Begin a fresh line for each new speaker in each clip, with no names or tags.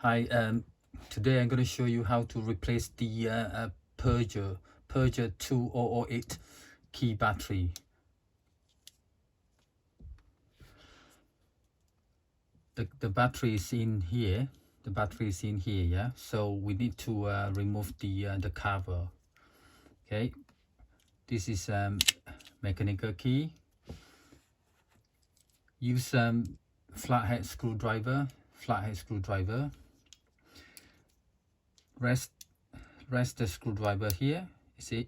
Hi, today I'm going to show you how to replace the Peugeot 2008 key battery. The battery is in here. The battery is in here, yeah. So we need to remove the cover. Okay, this is mechanical key. Use flathead screwdriver. Rest the screwdriver here. You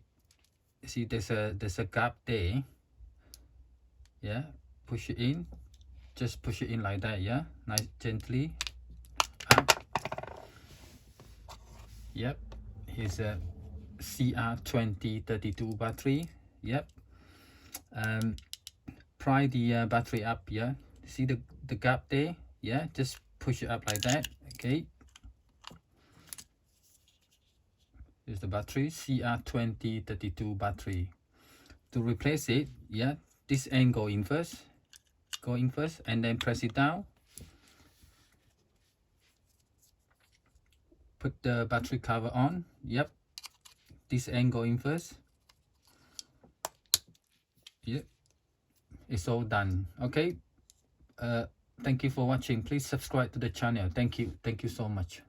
see there's a gap there. Yeah, push it in. Just push it in like that, yeah. Nice, gently. Up. Yep. Here's a CR2032 battery. Yep. Pry the battery up, yeah. See the gap there? Yeah. Just push it up like that. Okay. Here's the battery, CR2032 battery. To replace it, yeah, this end go in first, and then press it down. Put the battery cover on. Yep, this end go in first. Yep, it's all done. Okay, thank you for watching. Please subscribe to the channel. Thank you so much.